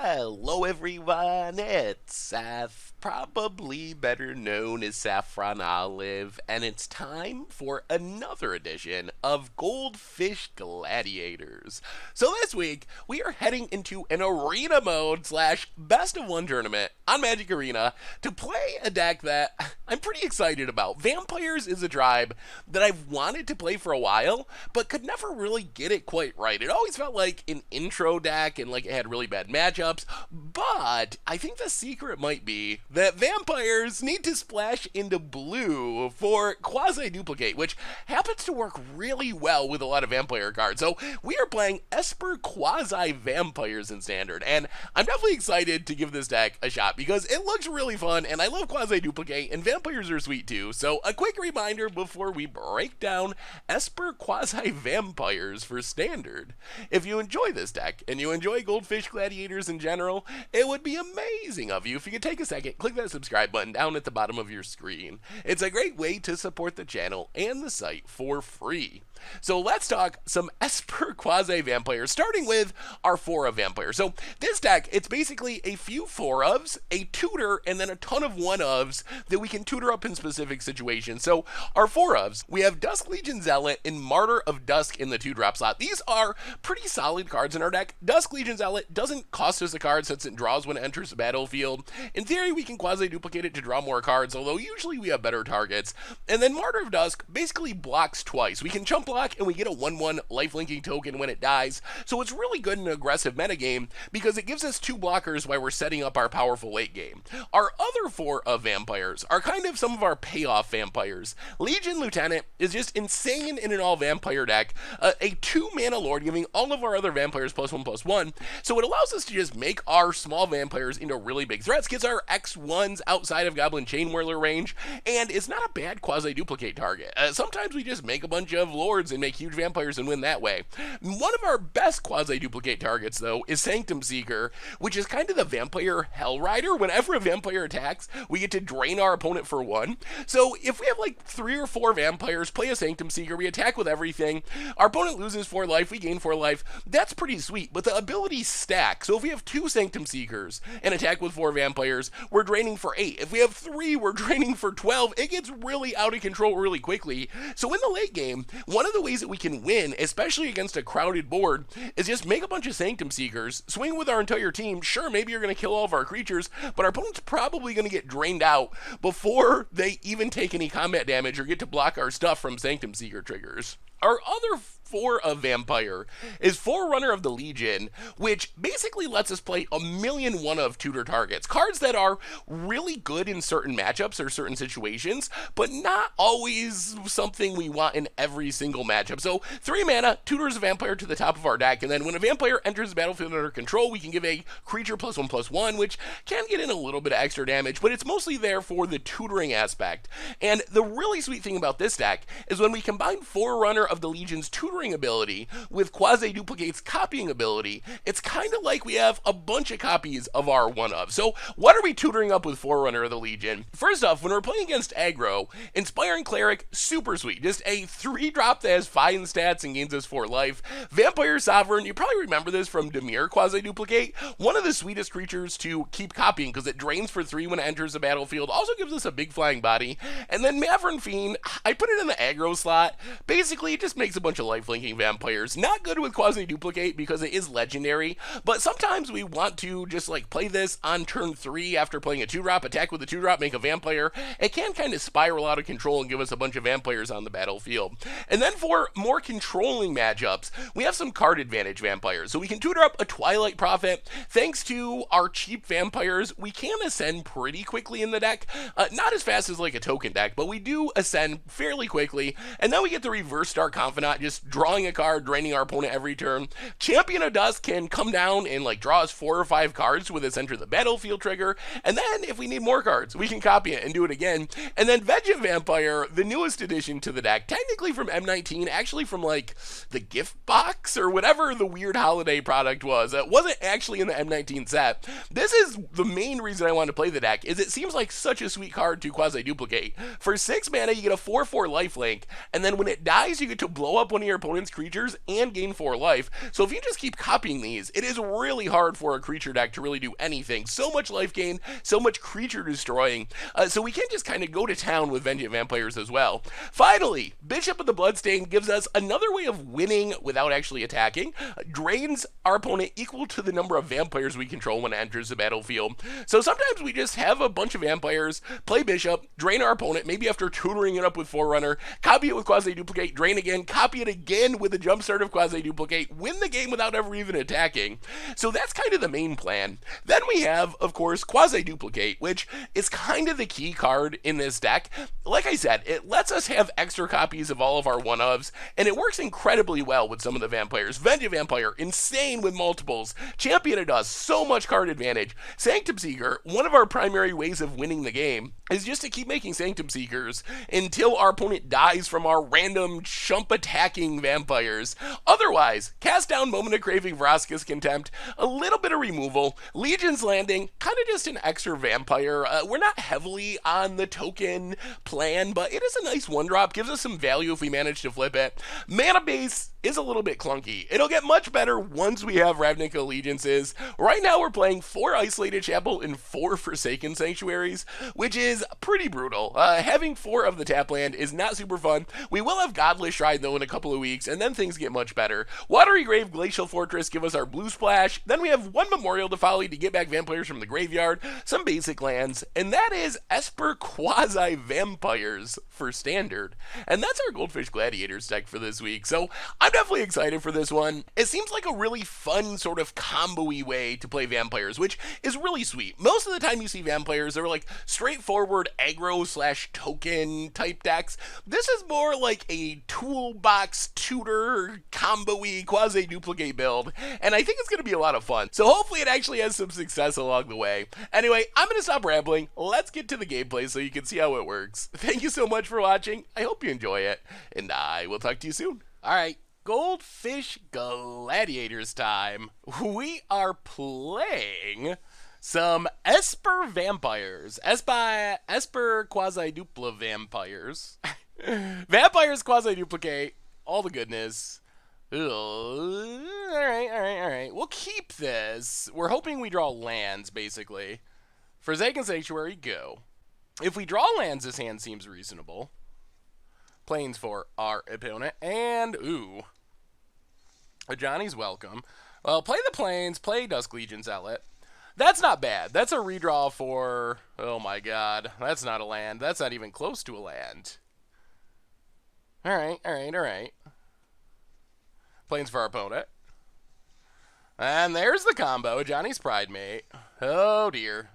Hello everyone, it's Seth, probably better known as Saffron Olive, and it's time for another edition of Goldfish Gladiators. So this week, we are heading into an arena mode slash best of one tournament on Magic Arena to play a deck that I'm pretty excited about. Vampires is a tribe that I've wanted to play for a while, but could never really get it quite right. It always felt like an intro deck and like it had really bad matchups, but I think the secret might be that vampires need to splash into blue for Quasi-Duplicate, which happens to work really well with a lot of vampire cards. So we are playing Esper Quasi-Vampires in Standard, and I'm definitely excited to give this deck a shot because it looks really fun, and I love Quasi-Duplicate, and vampires are sweet too. So a quick reminder before we break down Esper Quasi-Vampires for Standard. If you enjoy this deck, and you enjoy Goldfish Gladiators in general, it would be amazing of you if you could take a second, click that subscribe button down at the bottom of your screen. It's a great way to support the channel and the site for free. So let's talk some Esper Quasi-Vampires, starting with our 4-of Vampires. So this deck, it's basically a few 4-ofs, a tutor, and then a ton of 1-ofs that we can tutor up in specific situations. So our 4-ofs, we have Dusk Legion Zealot and Martyr of Dusk in the 2-drop slot. These are pretty solid cards in our deck. Dusk Legion Zealot doesn't cost us a card since it draws when it enters the battlefield. In theory, we can Quasi-Duplicate it to draw more cards, although usually we have better targets. And then Martyr of Dusk basically blocks twice. We can chump block and we get a 1/1 life-linking token when it dies, so it's really good in an aggressive metagame because it gives us 2 blockers while we're setting up our powerful late game. Our other 4-of Vampires are kind of some of our payoff vampires. Legion Lieutenant is just insane in an all-vampire deck, a 2-mana lord giving all of our other vampires +1/+1, so it allows us to just make our small vampires into really big threats, gets our X1s outside of Goblin Chainwhirler range, and it's not a bad Quasi-Duplicate target. Sometimes we just make a bunch of lords and make huge vampires and win that way. One of our best Quasi-Duplicate targets, though, is Sanctum Seeker, which is kind of the vampire Hell Rider. Whenever a vampire attacks, we get to drain our opponent for 1. So if we have like 3 or 4 vampires, play a Sanctum Seeker, we attack with everything, our opponent loses 4 life, we gain 4 life, that's pretty sweet, but the abilities stack. So if we have 2 Sanctum Seekers and attack with 4 vampires, we're draining for 8. If we have 3, we're draining for 12. It gets really out of control really quickly. So in the late game, one of the ways that we can win, especially against a crowded board, is just make a bunch of Sanctum Seekers, swing with our entire team. Sure, maybe you're going to kill all of our creatures, but our opponent's probably going to get drained out before they even take any combat damage or get to block our stuff from Sanctum Seeker triggers. Our other 4-of Vampire is Forerunner of the Legion, which basically lets us play a million 1-of tutor targets. Cards that are really good in certain matchups or certain situations, but not always something we want in every single matchup. So 3 mana, tutors a vampire to the top of our deck, and then when a vampire enters the battlefield under control, we can give a creature +1/+1, which can get in a little bit of extra damage, but it's mostly there for the tutoring aspect. And the really sweet thing about this deck is when we combine Forerunner of the Legion's tutoring ability with Quasi-Duplicate's copying ability, it's kind of like we have a bunch of copies of our 1-of. So what are we tutoring up with Forerunner of the Legion? First off, when we're playing against aggro, Inspiring Cleric, super sweet. Just a 3-drop that has 5 in stats and gains us 4 life. Vampire Sovereign, you probably remember this from Dimir Quasi-Duplicate, one of the sweetest creatures to keep copying because it drains for 3 when it enters the battlefield, also gives us a big flying body. And then Maverick Fiend, I put it in the aggro slot. Basically, it just makes a bunch of life-linking vampires. Not good with Quasi-Duplicate because it is legendary, but sometimes we want to just like play this on turn 3 after playing a 2-drop, attack with a 2-drop, make a vampire. It can kind of spiral out of control and give us a bunch of vampires on the battlefield. And then for more controlling matchups, we have some card advantage vampires. So we can tutor up a Twilight Prophet. Thanks to our cheap vampires, we can ascend pretty quickly in the deck. Not as fast as like a token deck, but we do ascend fairly quickly. And then we get the Reverse Star Confidant, just drawing a card, draining our opponent every turn. Champion of Dusk can come down and like draw us 4 or 5 cards with its enter the battlefield trigger, and then if we need more cards, we can copy it and do it again. And then Veget Vampire, the newest addition to the deck, technically from M19, actually from like the gift box or whatever the weird holiday product was. It wasn't actually in the M19 set. This is the main reason I want to play the deck, is it seems like such a sweet card to Quasi-Duplicate. For 6 mana, you get a 4/4 lifelink, and then when it dies, you get to blow up one of your opponent's creatures and gain 4 life. So if you just keep copying these, it is really hard for a creature deck to really do anything. So much life gain, so much creature destroying. So we can just kind of go to town with Vengeant Vampires as well. Finally, Bishop of the Bloodstain gives us another way of winning without actually attacking. Drains our opponent equal to the number of vampires we control when it enters the battlefield. So sometimes we just have a bunch of vampires, play Bishop, drain our opponent, maybe after tutoring it up with Forerunner, copy it with Quasi-Duplicate, drain again, copy it again with a jumpstart of Quasi-Duplicate, win the game without ever even attacking. So that's kind of the main plan. Then we have, of course, Quasi-Duplicate, which is kind of the key card in this deck. Like I said, it lets us have extra copies of all of our one-ofs, and it works incredibly well with some of the vampires. Vengeant Vampire, insane with multiples. Champion of Dust, so much card advantage. Sanctum Seeker, one of our primary ways of winning the game is just to keep making Sanctum Seekers until our opponent dies from our random chump attacking vampires. Otherwise, cast down Moment of Craving, Vraska's Contempt, a little bit of removal, Legion's Landing, kind of just an extra vampire. We're not heavily on the token plan, but it is a nice 1-drop, gives us some value if we manage to flip it. Mana base is a little bit clunky. It'll get much better once we have Ravnica Allegiances. Right now we're playing 4 Isolated Chapel and 4 Forsaken Sanctuaries, which is pretty brutal. Having 4 of the tap land is not super fun. We will have Godless Shrine though in a couple of weeks, and then things get much better. Watery Grave, Glacial Fortress give us our blue splash. Then we have 1 Memorial to Folly to get back vampires from the graveyard, some basic lands, and that is Esper Quasi-Vampires for standard. And that's our Goldfish Gladiators deck for this week. So I'm definitely excited for this one. It seems like a really fun sort of combo-y way to play vampires, which is really sweet. Most of the time you see vampires, they're like straightforward aggro / token type decks. This is more like a toolbox tutor combo-y Quasi-Duplicate build, and I think it's going to be a lot of fun. So hopefully it actually has some success along the way. Anyway, I'm going to stop rambling. Let's get to the gameplay so you can see how it works. Thank you so much for watching. I hope you enjoy it, and I will talk to you soon. All right. Goldfish Gladiators time. We are playing some Esper Vampires. Esper Quasi-Duplicate Vampires. Vampires Quasi-Duplicate. All the goodness. Alright. We'll keep this. We're hoping we draw lands, basically. Forsaken Sanctuary, go. If we draw lands, this hand seems reasonable. Plains for our opponent, and ooh, Johnny's welcome. Well, play the Plains, play Dusk Legion Zealot. That's not bad. That's a redraw for, oh my god, that's not a land. That's not even close to a land. Alright. Plains for our opponent. And there's the combo, Johnny's Pride Mate. Oh dear.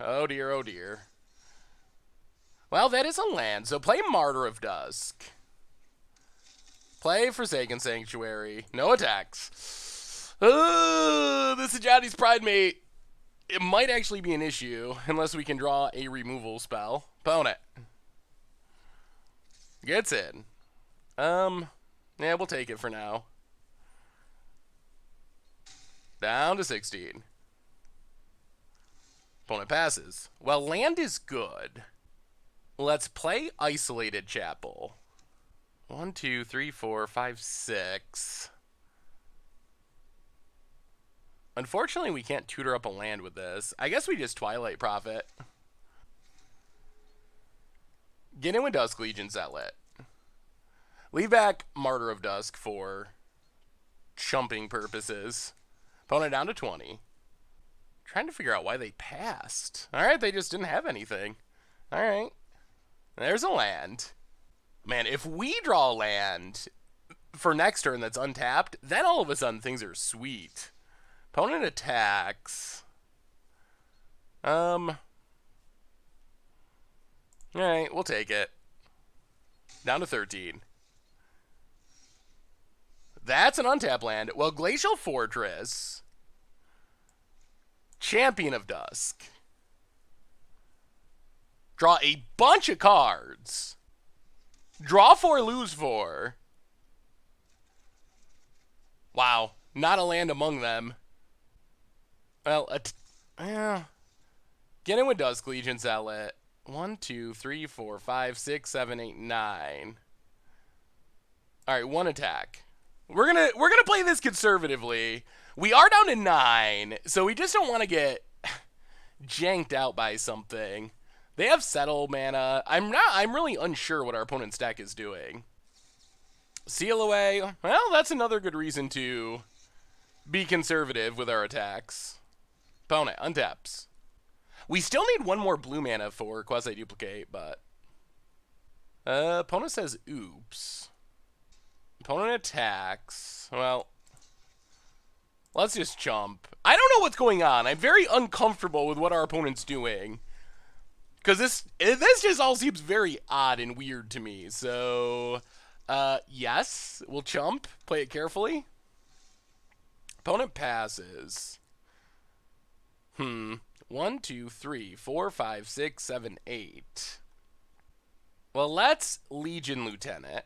Well, that is a land, so play Martyr of Dusk. Play Forsaken Sanctuary. No attacks. This is Johnny's Pride Mate. It might actually be an issue, unless we can draw a removal spell. Opponent gets in. Yeah, we'll take it for now. Down to 16. Opponent passes. Well, land is good. Let's play Isolated Chapel. 1, 2, 3, 4, 5, 6. Unfortunately, we can't tutor up a land with this. I guess we just Twilight Prophet. Get in with Dusk Legion Zealot. Leave back Martyr of Dusk for chumping purposes. Opponent down to 20. Trying to figure out why they passed. Alright, they just didn't have anything. Alright. There's a land. Man, if we draw a land for next turn that's untapped, then all of a sudden things are sweet. Opponent attacks. Alright, we'll take it. Down to 13. That's an untapped land. Well, Glacial Fortress. Champion of Dusk. Draw a bunch of cards. Draw 4, lose 4. Wow. Not a land among them. Well, get in with Dusk Legion Zealot. 1, 2, 3, 4, 5, 6, 7, 8, 9. Alright, 1 attack. We're gonna play this conservatively. We are down to 9, so we just don't want to get janked out by something. They have settle mana. I'm really unsure what our opponent's deck is doing. Seal away. Well, that's another good reason to be conservative with our attacks. Opponent untaps. We still need one more blue mana for Quasi-Duplicate, but opponent says oops. Opponent attacks. Well, let's just jump. I don't know what's going on. I'm very uncomfortable with what our opponent's doing. Because this just all seems very odd and weird to me. So, yes, we'll chump. Play it carefully. Opponent passes. 1, 2, 3, 4, 5, 6, 7, 8. Well, let's Legion Lieutenant.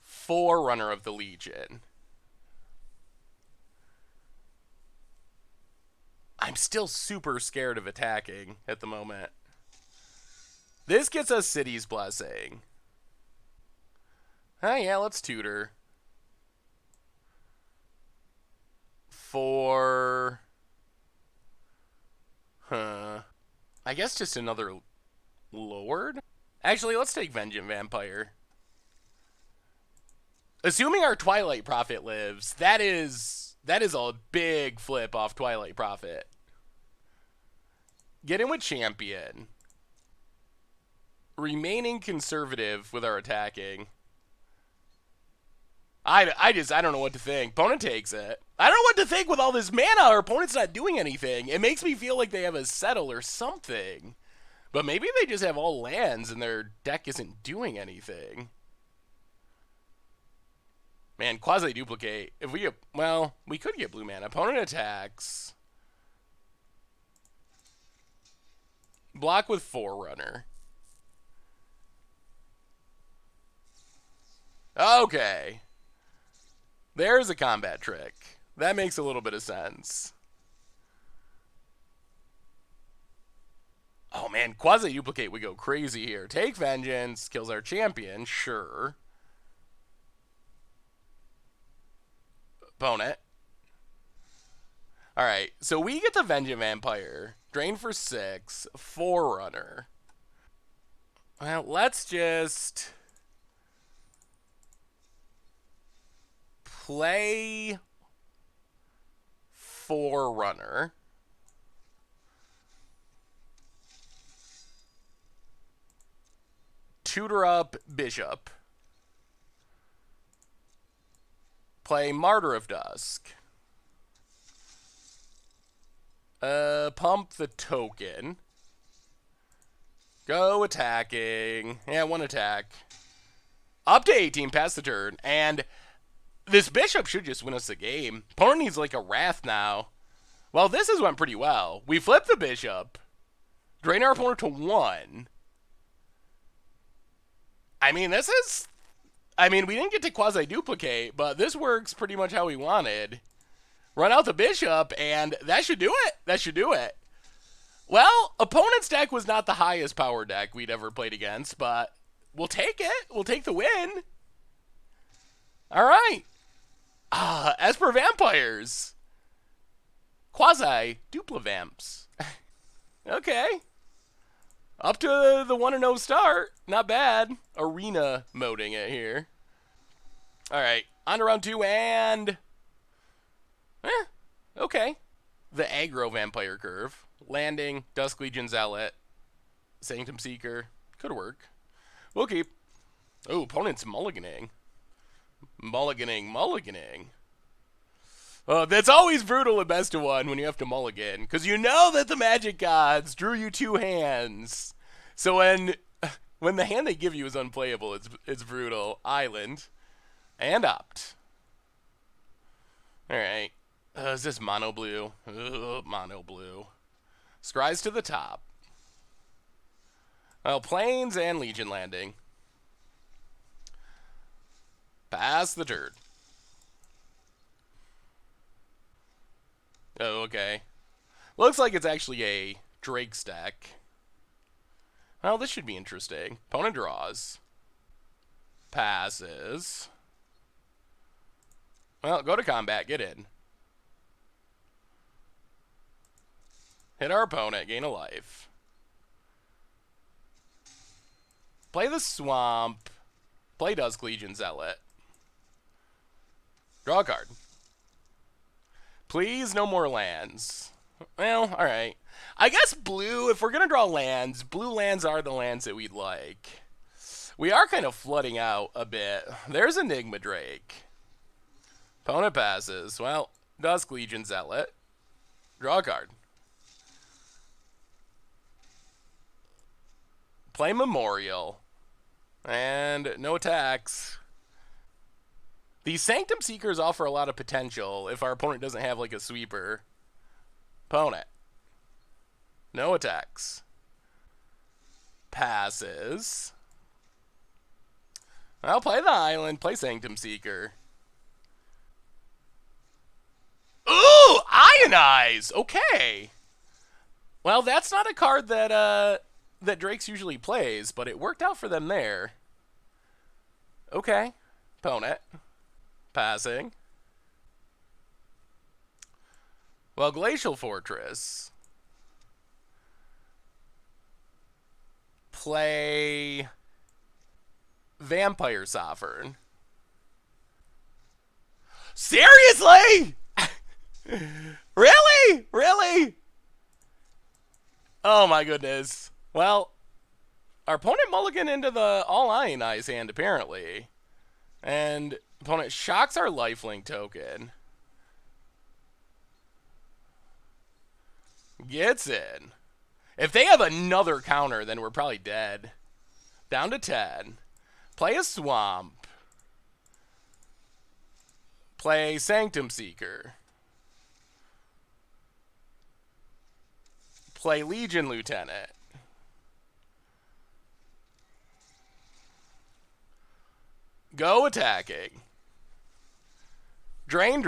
Forerunner of the Legion. I'm still super scared of attacking at the moment. This gets us City's Blessing. Oh yeah, let's tutor. For... I guess just another Lord? Actually, let's take Vengeance Vampire. Assuming our Twilight Prophet lives, that is a big flip off Twilight Prophet. Get in with Champion. Remaining conservative with our attacking. I don't know what to think. Opponent takes it. I don't know what to think with all this mana. Our opponent's not doing anything. It makes me feel like they have a settle or something. But maybe they just have all lands and their deck isn't doing anything. Man, Quasi-Duplicate. If we get, well, we could get blue mana. Opponent attacks. Block with Forerunner. Okay. There's a combat trick. That makes a little bit of sense. Oh man, Quasi-Duplicate would go crazy here. Take Vengeance, kills our champion, sure. Opponent. Alright, so we get the Vengeance Vampire. Drain for 6. Forerunner. Well, let's just play Forerunner. Tutor up Bishop. Play Martyr of Dusk. Pump the token. Go attacking. Yeah, one attack. Up to 18, pass the turn. And this Bishop should just win us the game. Opponent needs like a Wrath now. Well, this has went pretty well. We flip the Bishop. Drain our opponent to 1. I mean, this is... I mean, we didn't get to Quasi-Duplicate, but this works pretty much how we wanted. Run out the Bishop, and that should do it. That should do it. Well, opponent's deck was not the highest power deck we'd ever played against, but we'll take it. We'll take the win. All right. Esper Vampires. Quasi-Duplavamps. Okay. Up to the 1-0 start. Not bad. Arena moding it here. All right. On to round 2 and... okay. The aggro vampire curve. Landing, Dusk Legion Zealot, Sanctum Seeker. Could work. We'll keep. Oh, opponent's mulliganing. Mulliganing. Oh, that's always brutal at best of 1 when you have to mulligan. Because you know that the magic gods drew you 2 hands. So when the hand they give you is unplayable, it's brutal. Island. And opt. Alright. Is this mono blue? Mono blue. Scries to the top. Well, Plains and Legion Landing. Pass the turn. Oh, okay. Looks like it's actually a Drake stack. Well, this should be interesting. Opponent draws. Passes. Well, go to combat. Get in. Hit our opponent. Gain a life. Play the Swamp. Play Dusk Legion Zealot. Draw a card. Please, no more lands. Well, alright. I guess blue, if we're going to draw lands, blue lands are the lands that we'd like. We are kind of flooding out a bit. There's Enigma Drake. Opponent passes. Well, Dusk Legion Zealot. Draw a card. Play Memorial. And no attacks. These Sanctum Seekers offer a lot of potential if our opponent doesn't have like a sweeper. Opponent. No attacks. Passes. I'll play the island. Play Sanctum Seeker. Ooh! Ionize! Okay. Well, that's not a card that that Drake's usually plays, but it worked out for them there. Okay. Opponent. Passing. Well, Glacial Fortress. Play Vampire Sovereign. Seriously? Really? Really? Oh my goodness. Well, our opponent mulliganed into the all Ionize hand apparently. And opponent shocks our lifelink token. Gets in. If they have another counter, then we're probably dead. Down to 10. Play a Swamp. Play Sanctum Seeker. Play Legion Lieutenant. Go attacking. Drain.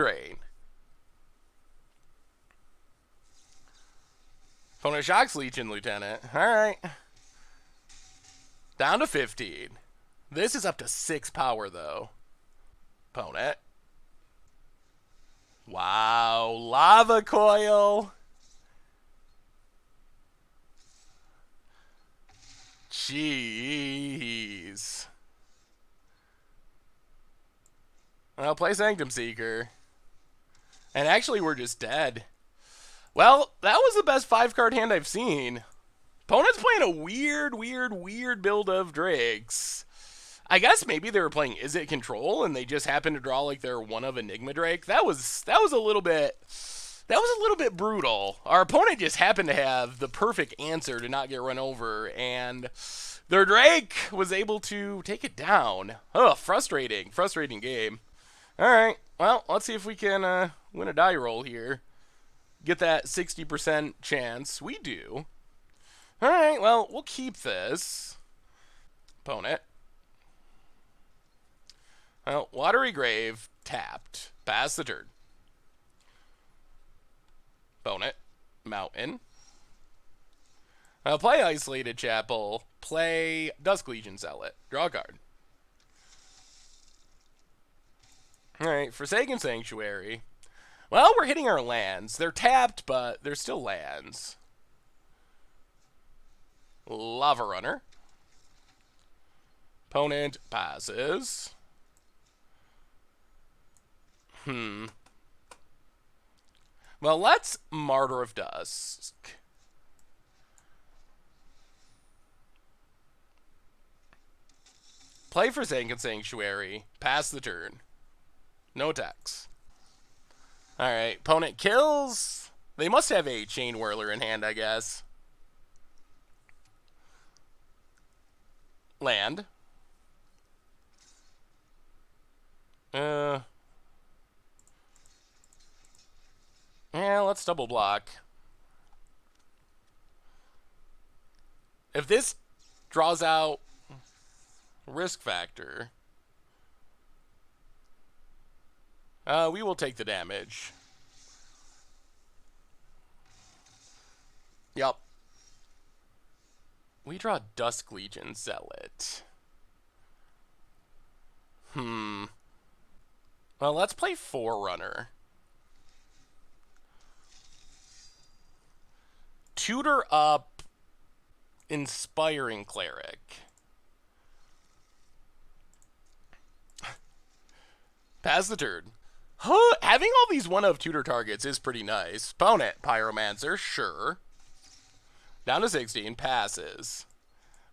Opponent shocks Legion Lieutenant. Alright. Down to 15. This is up to 6 power, though. Opponent. Wow. Lava Coil. Jeez. I'll play Sanctum Seeker. And actually, we're just dead. Well, that was the best 5-card hand I've seen. Opponent's playing a weird build of Drakes. I guess maybe they were playing Izzet Control and they just happened to draw like their one of Enigma Drake. That was a little bit brutal. Our opponent just happened to have the perfect answer to not get run over, and their Drake was able to take it down. Oh, frustrating game. All right, well, let's see if we can win a die roll here. Get that 60% chance. We do. All right, well, we'll keep this. Opponent. Well, Watery Grave, tapped. Pass the turn. Opponent. Mountain. Play Isolated Chapel. Play Dusk Legion Zealot. Draw a card. Alright, Forsaken Sanctuary. Well, we're hitting our lands. They're tapped, but they're still lands. Lava Runner. Opponent passes. Well, let's Martyr of Dusk. Play Forsaken Sanctuary. Pass the turn. No attacks. Alright, opponent kills. They must have a Chain Whirler in hand, I guess. Land. Yeah, let's double block. If this draws out Risk Factor, we will take the damage. Yup. We draw Dusk Legion Zealot. Well, let's play Forerunner. Tutor up Inspiring Cleric. Pass the turn. Huh, having all these one of tutor targets is pretty nice. Opponent, Pyromancer, sure. Down to 16, passes.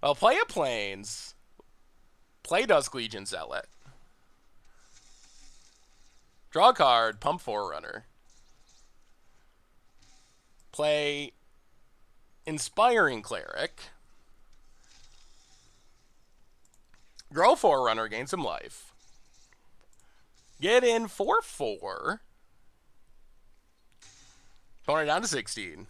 Well, play a Plains. Play Dusk Legion Zealot. Draw a card, pump Forerunner. Play Inspiring Cleric. Grow Forerunner, gain some life. Get in 4/4. Opponent down to 16.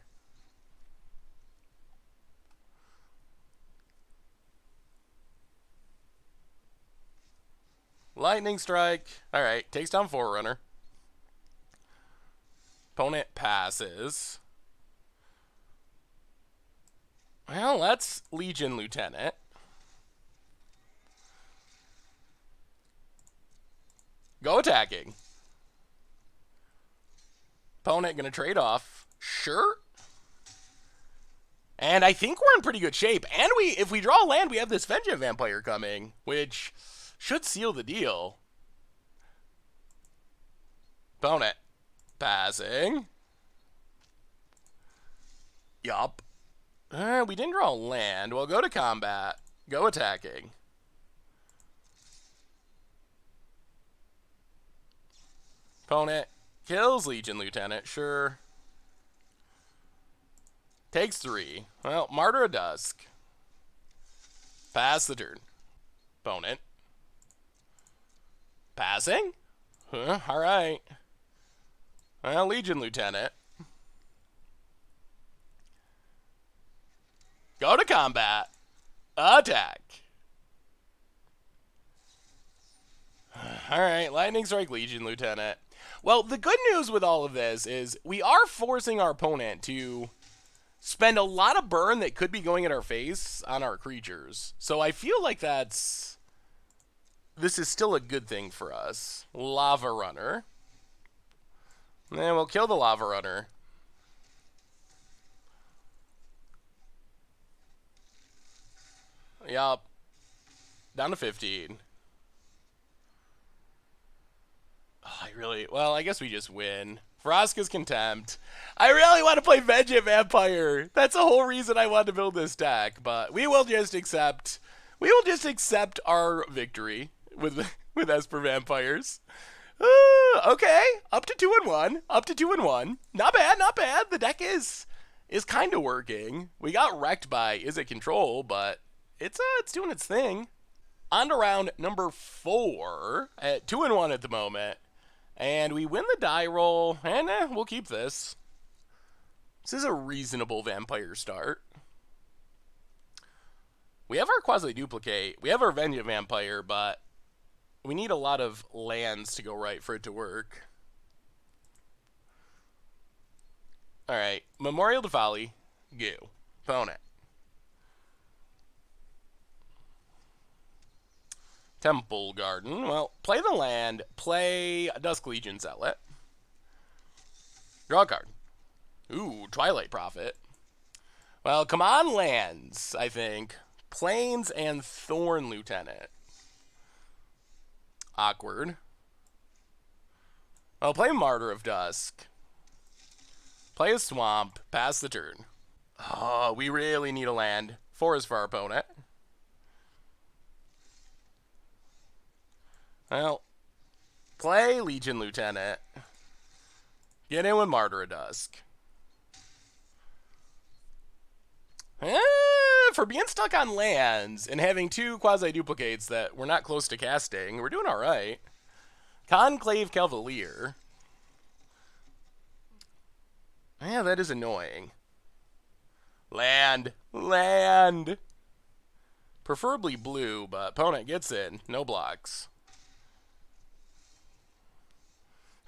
Lightning Strike. Alright, takes down Forerunner. Opponent passes. Well, that's Legion Lieutenant. Go attacking. Opponent gonna trade off. Sure. And I think we're in pretty good shape. And if we draw land, we have this Vengeance Vampire coming, which should seal the deal. Opponent passing. Yup. We didn't draw land. Well, go to combat. Go attacking. Opponent kills Legion Lieutenant, sure. Takes 3. Well, Martyr of Dusk. Pass the turn. Opponent. Passing? Huh, alright. Well, Legion Lieutenant. Go to combat. Attack. Alright, Lightning Strike Legion Lieutenant. Well, the good news with all of this is we are forcing our opponent to spend a lot of burn that could be going in our face on our creatures. So I feel like this is still a good thing for us. Lava Runner. And then we'll kill the Lava Runner. Yup. Down to 15. Well, I guess we just win. Vraska's Contempt. I really want to play Vengeance Vampire. That's the whole reason I wanted to build this deck, but we will just accept our victory with Esper Vampires. Okay, up to 2-1. Up to 2-1. Not bad, not bad. The deck is kind of working. We got wrecked by Izzet Control, but it's doing its thing. On to round number 4 at 2-1 at the moment. And we win the die roll, and we'll keep this. This is a reasonable vampire start. We have our Quasi-Duplicate. We have our Vengeance Vampire, but we need a lot of lands to go right for it to work. Alright, Memorial to Folly. Go. Opponent. Temple Garden. Well, play the land. Play Dusk Legion Zealot. Draw a card. Ooh, Twilight Prophet. Well, come on, lands, I think. Plains and Thorn Lieutenant. Awkward. I'll play Martyr of Dusk. Play a Swamp. Pass the turn. Oh, we really need a land. 4 is for our opponent. Well, play Legion Lieutenant. Get in with Martyr of Dusk. For being stuck on lands and having 2 Quasi-Duplicates that we're not close to casting, we're doing alright. Conclave Cavalier. Yeah, that is annoying. Land. Land. Preferably blue, but opponent gets in. No blocks.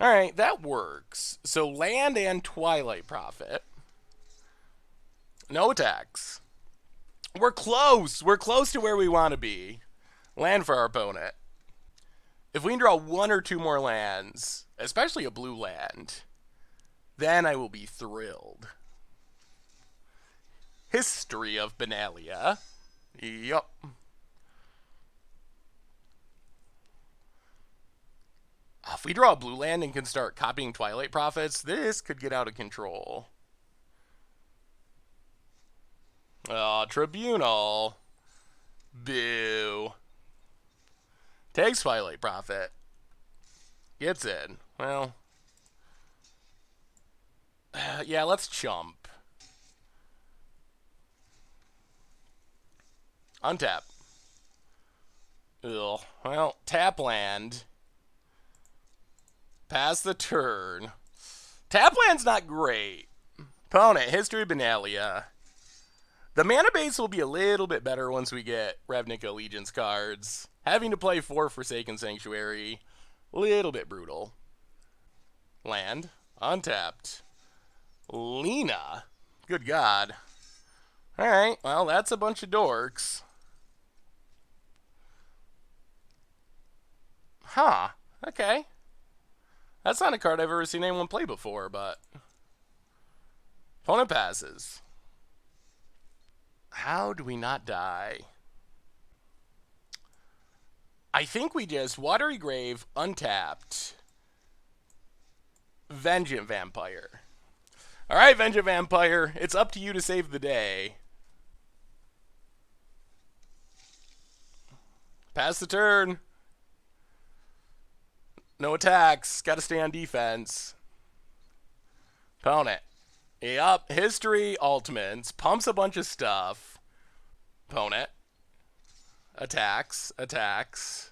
Alright, that works. So land and Twilight Prophet. No attacks. We're close. We're close to where we want to be. Land for our opponent. If we can draw 1 or 2 more lands, especially a blue land, then I will be thrilled. History of Benalia. Yup. If we draw a blue land and can start copying Twilight Prophets, this could get out of control. Oh, Tribunal. Boo. Takes Twilight Prophet. Gets in. Well. Yeah, let's chump. Untap. Ugh. Well, tap land. Pass the turn. Tap land's not great. Opponent, History Benalia. The mana base will be a little bit better once we get Ravnica Allegiance cards. Having to play 4 Forsaken Sanctuary, little bit brutal. Land, untapped. Lena. Good God. Alright, well, that's a bunch of dorks. Huh, okay. That's not a card I've ever seen anyone play before, but... Opponent passes. How do we not die? I think we just Watery Grave, untapped. Vengeant Vampire. Alright, Vengeant Vampire, it's up to you to save the day. Pass the turn. No attacks. Gotta stay on defense. Opponent. Yup. History, Ultimates. Pumps a bunch of stuff. Opponent. Attacks. Attacks.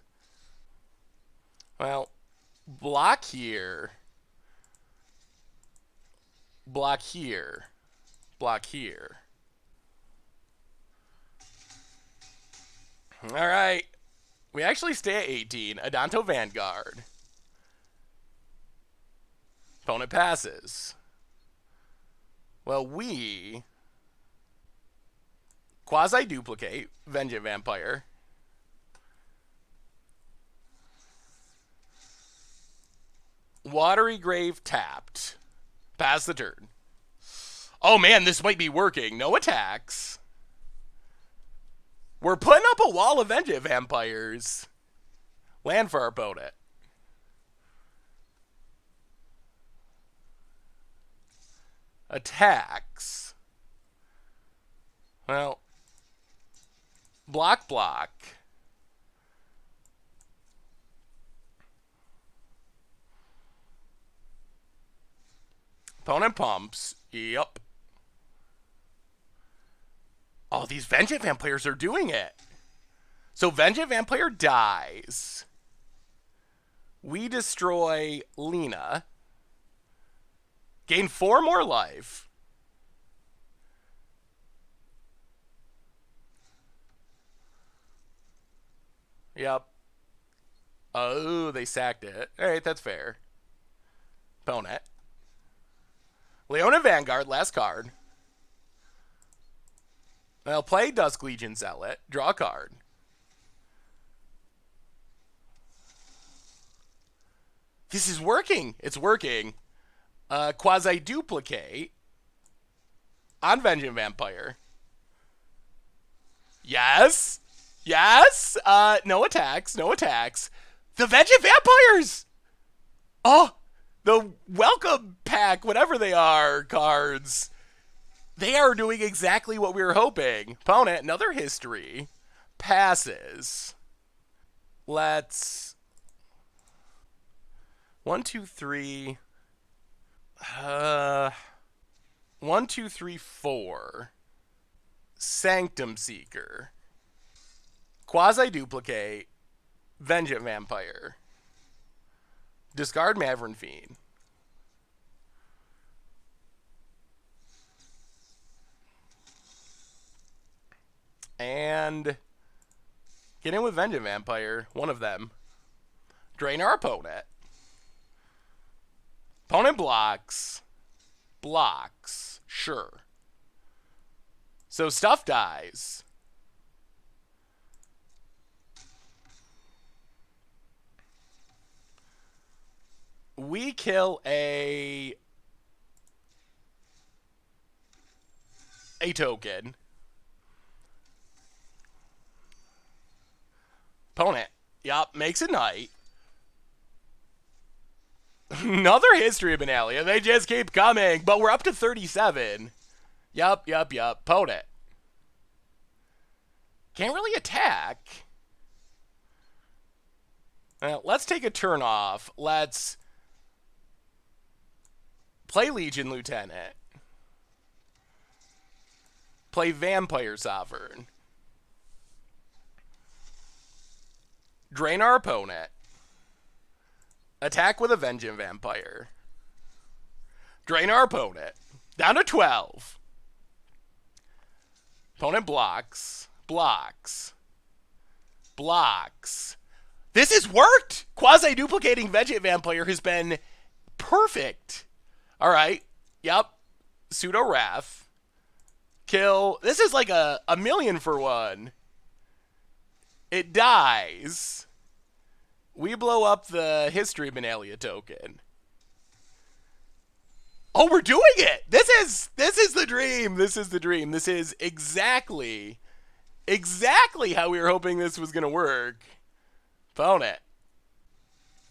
Well, block here. Block here. Block here. Alright. We actually stay at 18. Adanto Vanguard. Opponent passes. Well, we Quasi-Duplicate, Vengeant Vampire. Watery Grave tapped. Pass the turn. Oh man, this might be working. No attacks. We're putting up a wall of Vengeant Vampires. Land for our opponent. Attacks. Well, block, block. Opponent pumps. Yup. Oh, these Vengeant Vampires are doing it. So Vengeant Vampire dies. We destroy Lena. Gain 4 more life. Yep. Oh, they sacked it. Alright, that's fair. Opponent. Leona Vanguard, last card. I'll play Dusk Legion Zealot. Draw a card. This is working. It's working. Quasi-Duplicate on Vengeant Vampire. Yes. Yes. No attacks. No attacks. The Vengeant Vampires. Oh, the welcome pack, whatever they are, cards. They are doing exactly what we were hoping. Opponent, another history. Passes. Let's... 1, 2, 3... 1, 2, 3, 4. Sanctum Seeker. Quasi-Duplicate. Vengeant Vampire. Discard Maverick Fiend. And get in with Vengeant Vampire, one of them. Drain our opponent. Opponent blocks. Blocks. Sure. So stuff dies. We kill a token. Opponent. Yup, makes a knight. Another History of Benalia. They just keep coming, but we're up to 37. Yup. Opponent. Can't really attack. Let's take a turn off. Let's play Legion Lieutenant. Play Vampire Sovereign. Drain our opponent. Attack with a Vengeance Vampire. Drain our opponent. Down to 12. Opponent blocks. Blocks. This has worked! Quasi-duplicating Vengeance Vampire has been perfect. Alright. Yep. Pseudo-Wrath. Kill. This is like a million for one. It dies. We blow up the History of Benalia token. Oh, we're doing it! This is the dream. This is the dream. This is exactly how we were hoping this was gonna work. Opponent.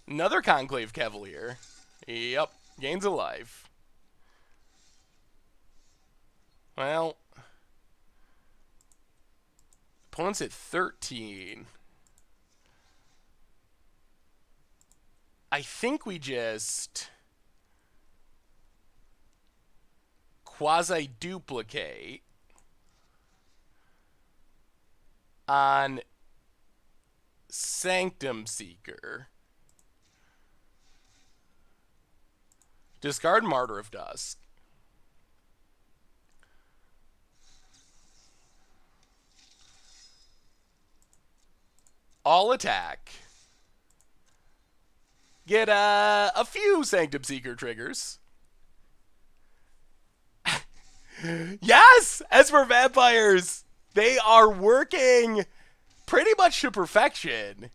Another Conclave Cavalier. Yep. Gains a life. Well. Opponent's at 13. I think we just quasi-duplicate on Sanctum Seeker. Discard Martyr of Dusk. All attack. Get a few Sanctum Seeker triggers. Yes! Esper Vampires! They are working pretty much to perfection.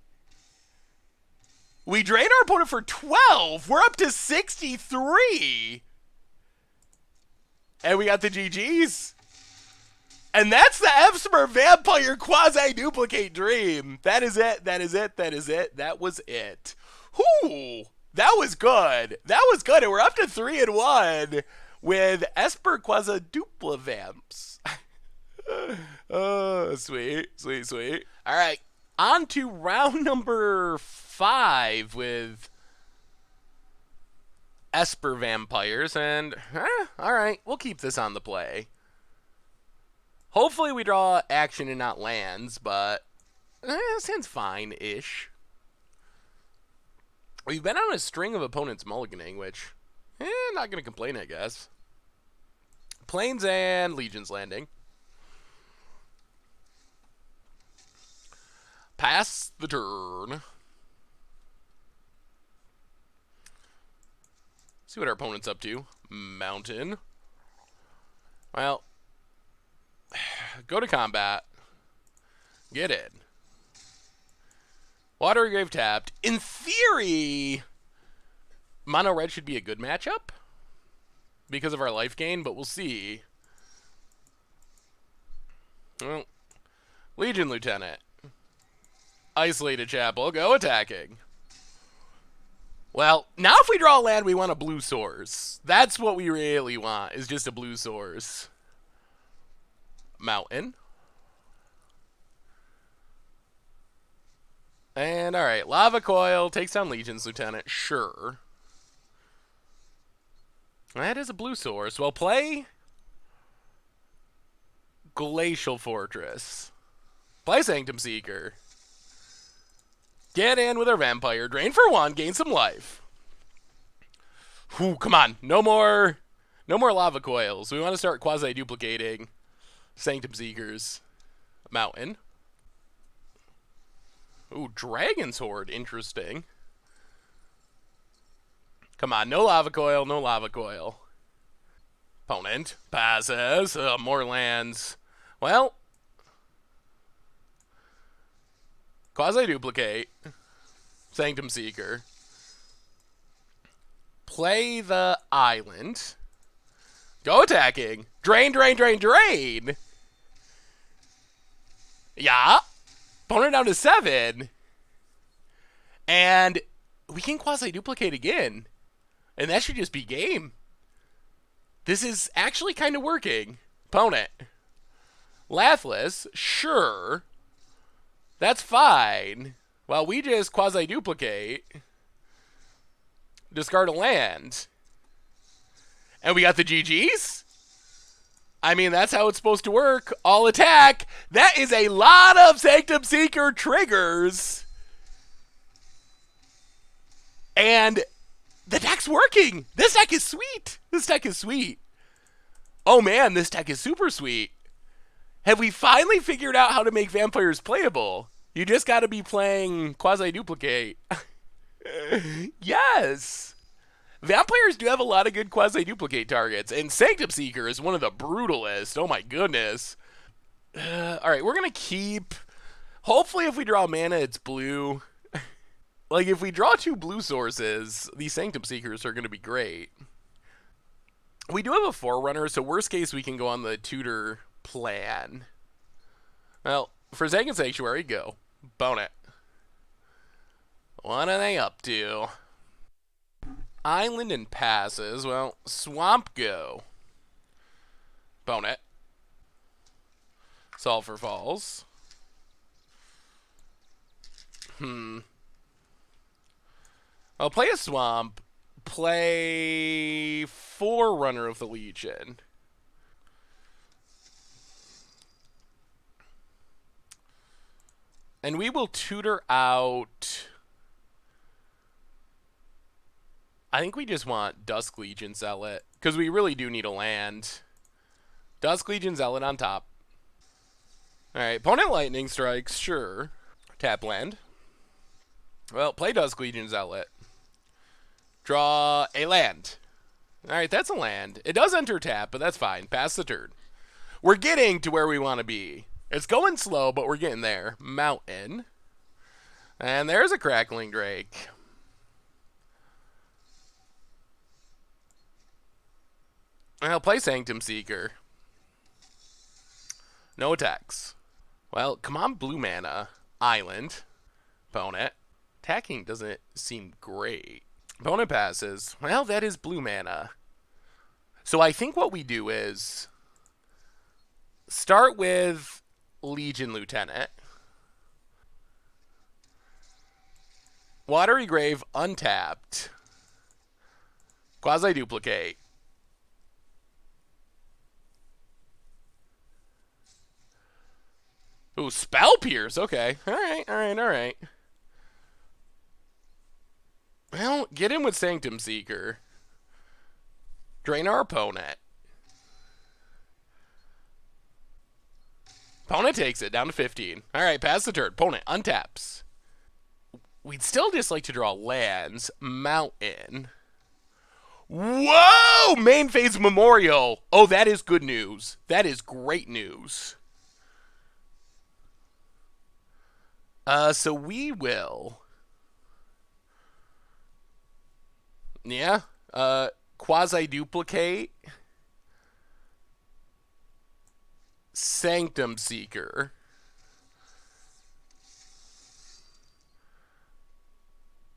We drain our opponent for 12. We're up to 63. And we got the GGs. And that's the Esper Vampire Quasi-Duplicate Dream. That is it. That is it. That is it. That was it. Whoo! That was good. That was good. And we're up to 3-1 with Esper Quasi-Dupla Vamps. Oh, sweet. All right. On to round number 5 with Esper Vampires. And, all right, we'll keep this on the play. Hopefully we draw action and not lands, but sounds fine-ish. We've been on a string of opponents mulliganing, which, not going to complain, I guess. Plains and Legion's Landing. Pass the turn. See what our opponent's up to. Mountain. Well, go to combat. Get in. Watery Grave tapped. In theory, Mono Red should be a good matchup because of our life gain, but we'll see. Well, Legion Lieutenant. Isolated Chapel. Go attacking. Well, now if we draw a land, we want a blue source. That's what we really want, is just a blue source. Mountain. And, alright, Lava Coil takes down Legion's Lieutenant. Sure. That is a blue source. Well, play Glacial Fortress. Play Sanctum Seeker. Get in with our Vampire. Drain for 1. Gain some life. Whew, come on. No more Lava Coils. We want to start quasi-duplicating Sanctum Seekers. Mountain. Ooh, Dragon's Horde. Interesting. Come on. No Lava Coil. No Lava Coil. Opponent passes. More lands. Well, quasi-duplicate. Sanctum Seeker. Play the island. Go attacking. Drain, drain, drain, drain. Yeah. Opponent down to 7. And we can quasi-duplicate again. And that should just be game. This is actually kind of working. Opponent. Lathless. Sure. That's fine. Well, we just quasi-duplicate. Discard a land. And we got the GGs? I mean, that's how it's supposed to work. All attack. That is a lot of Sanctum Seeker triggers. And the deck's working. This deck is sweet. This deck is sweet. Oh man, this deck is super sweet. Have we finally figured out how to make vampires playable? You just got to be playing quasi-duplicate. Yes. Vampires do have a lot of good quasi-duplicate targets, and Sanctum Seeker is one of the brutalest. Oh my goodness. Alright, we're going to keep... Hopefully if we draw mana, it's blue. Like, if we draw 2 blue sources, these Sanctum Seekers are going to be great. We do have a Forerunner, so worst case we can go on the tutor plan. Well, for Zangan Sanctuary, go. Bone it. What are they up to? Island and passes. Well, Swamp go. Bone it. Sulfur Falls. I'll play a Swamp. Play Forerunner of the Legion. And we will tutor out... I think we just want Dusk Legion Zealot, because we really do need a land. Dusk Legion Zealot on top. Alright, opponent Lightning Strikes, sure. Tap land. Well, play Dusk Legion Zealot. Draw a land. Alright, that's a land. It does enter tap, but that's fine. Pass the turn. We're getting to where we want to be. It's going slow, but we're getting there. Mountain. And there's a Crackling Drake. I'll play Sanctum Seeker. No attacks. Well, come on, blue mana. Island. Opponent. Attacking doesn't seem great. Opponent passes. Well, that is blue mana. So I think what we do is start with Legion Lieutenant. Watery Grave untapped. Quasi-duplicate. Ooh, Spell Pierce. Okay. Alright, alright, alright. Well, get in with Sanctum Seeker. Drain our opponent. Opponent takes it down to 15. Alright, pass the turn. Opponent untaps. We'd still just like to draw lands. Mountain. Whoa! Main phase Memorial. Oh, that is good news. That is great news. So we will... Yeah. Quasi-duplicate. Sanctum Seeker.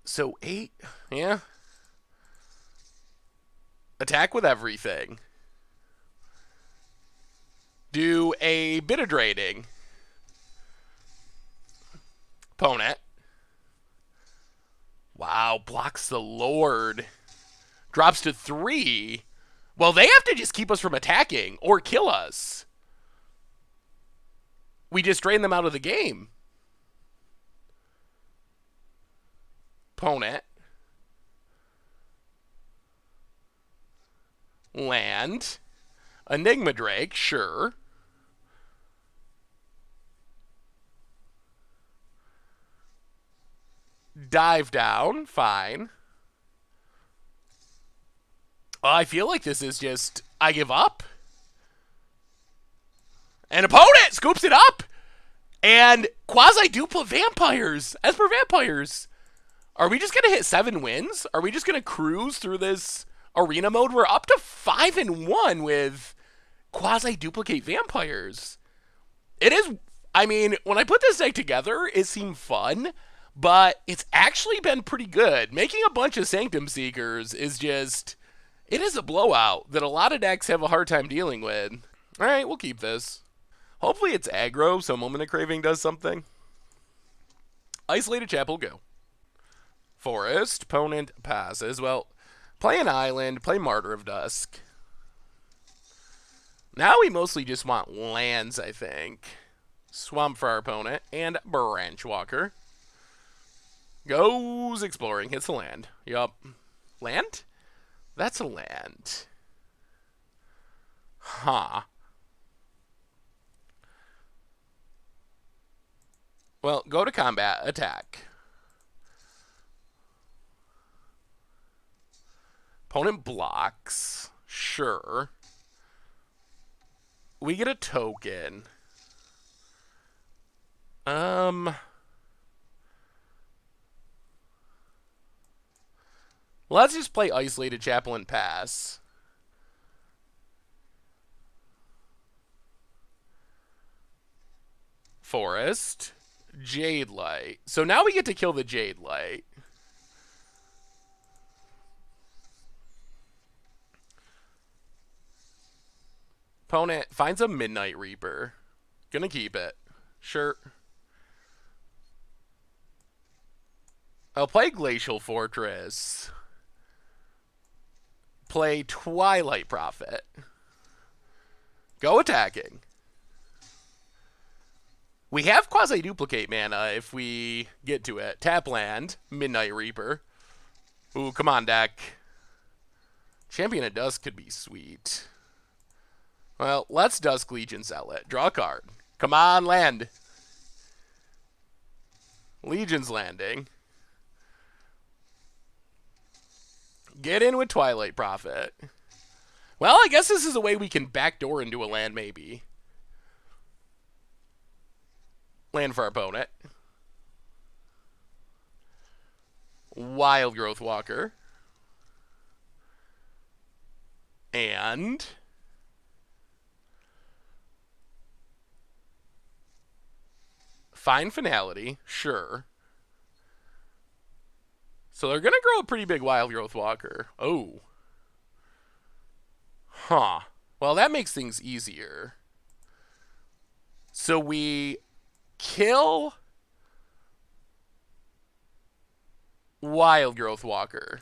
So 8. Yeah. Attack with everything. Do a bit of draining. Opponent. Wow, blocks the Lord. Drops to 3. Well, they have to just keep us from attacking or kill us. We just drain them out of the game. Opponent. Land. Enigma Drake, sure. Dive down, fine. Well, I feel like this is just, I give up. And opponent scoops it up. And quasi-dupla vampires. Esper Vampires. Are we just going to hit 7 wins? Are we just going to cruise through this arena mode? We're up to 5-1 with Quasi-Duplicate Vampires. It is, I mean, when I put this deck together, it seemed fun, but it's actually been pretty good. Making a bunch of Sanctum Seekers is just, it is a blowout that a lot of decks have a hard time dealing with. All right, we'll keep this. Hopefully it's aggro, so Moment of Craving does something. Isolated Chapel, go. Forest, opponent passes. Well, play an island, play Martyr of Dusk. Now we mostly just want lands, I think. Swamp for our opponent, and Branch Walker. Goes exploring, hits a land. Yup. Land? That's a land. Huh. Well, go to combat, attack. Opponent blocks. Sure. We get a token. Let's just play Isolated Chapel and pass. Forest. Jade Light. So now we get to kill the Jade Light. Opponent finds a Midnight Reaper. Gonna keep it. Sure. I'll play Glacial Fortress. Play Twilight Prophet. Go attacking. We have Quasi-Duplicate mana if we get to it. Tap land, Midnight Reaper. Ooh, come on, deck. Champion of Dusk could be sweet. Well, let's Dusk Legion sell it. Draw a card. Come on, land. Legion's landing. Get in with Twilight Prophet. Well, I guess this is a way we can backdoor into a land, maybe. Land for our opponent. Wild Growth Walker. And Fine Finality, sure. So they're going to grow a pretty big Wild Growth Walker. Oh. Huh. Well, that makes things easier. So we kill Wild Growth Walker.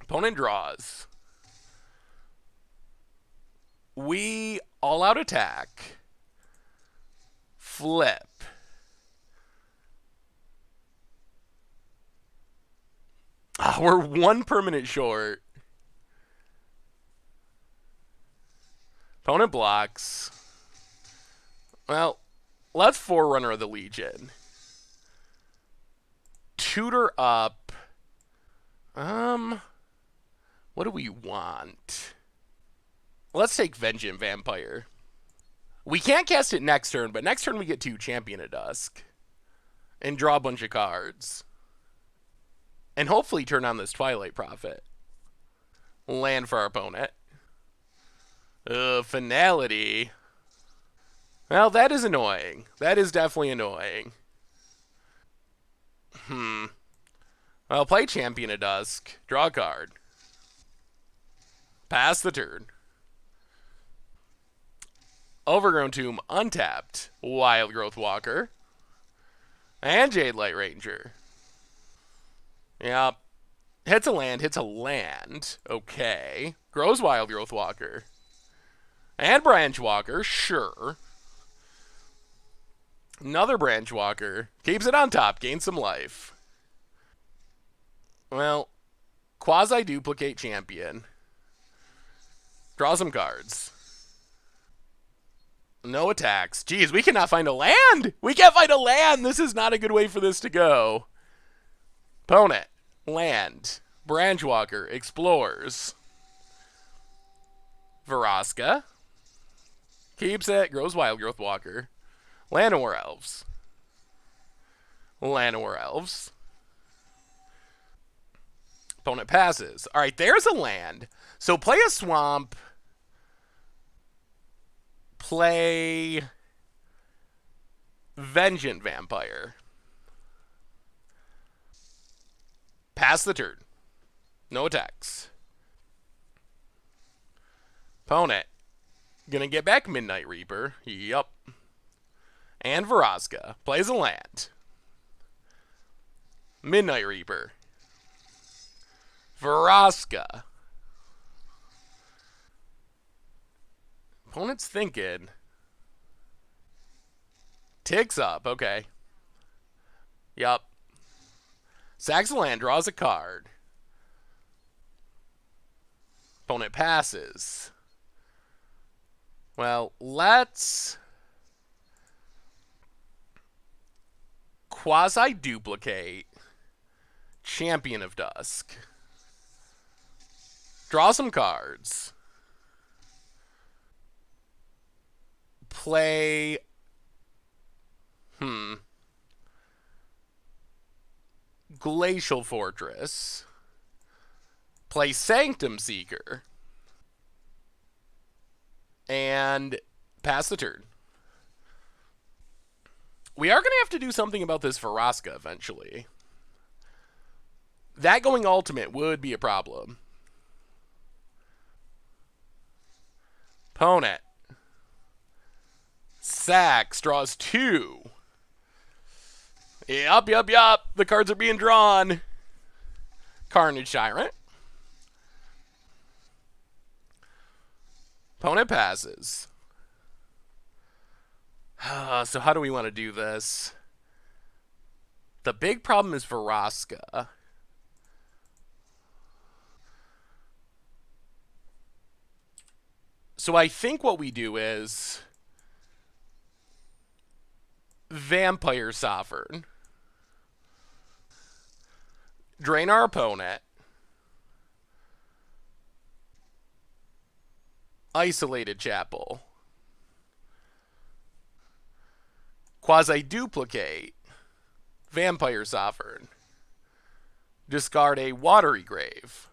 Opponent draws. We all-out attack. Flip. Ah, we're one permanent short. Opponent blocks. Well, let's Forerunner of the Legion. Tutor up. What do we want? Let's take Vengeant Vampire. We can't cast it next turn, but next turn we get to Champion of Dusk. And draw a bunch of cards. And hopefully turn on this Twilight Prophet. Land for our opponent. Finality. Well, that is annoying. That is definitely annoying. Well, play Champion of Dusk. Draw a card. Pass the turn. Overgrown Tomb untapped. Wild Growth Walker. And Jade Light Ranger. Yep. Hits a land, hits a land. Okay. Grows Wild Growth Walker. And Branch Walker, sure. Another Branch Walker. Keeps it on top, gains some life. Well, Quasi-Duplicate Champion. Draw some cards. No attacks. Jeez, we cannot find a land! We can't find a land! This is not a good way for this to go. Opponent. Land. Branch Walker. Explores. Vraska. Keeps it. Grows Wild Growth Walker. Land War Elves. Llanowar Elves. Opponent passes. All right, there's a land. So play a swamp. Play Vengeant Vampire. Pass the turn. No attacks. Opponent. Gonna get back Midnight Reaper. Yup. And Vraska. Plays a land. Midnight Reaper. Vraska. Opponent's thinking. Ticks up. Okay. Yup. Sacks a land. Draws a card. Opponent passes. Well, let's Quasi-Duplicate Champion of Dusk. Draw some cards. Play Glacial Fortress. Play Sanctum Seeker. And pass the turn. We are going to have to do something about this Vraska eventually. That going ultimate would be a problem. Opponent. Sacks. Draws 2. Yup. The cards are being drawn. Carnage Tyrant. Opponent passes. So how do we want to do this? The big problem is Vraska. So I think what we do is Vampire Sovereign. Drain our opponent. Isolated Chapel. Quasi-Duplicate. Vampire Sovereign. Discard a Watery Grave.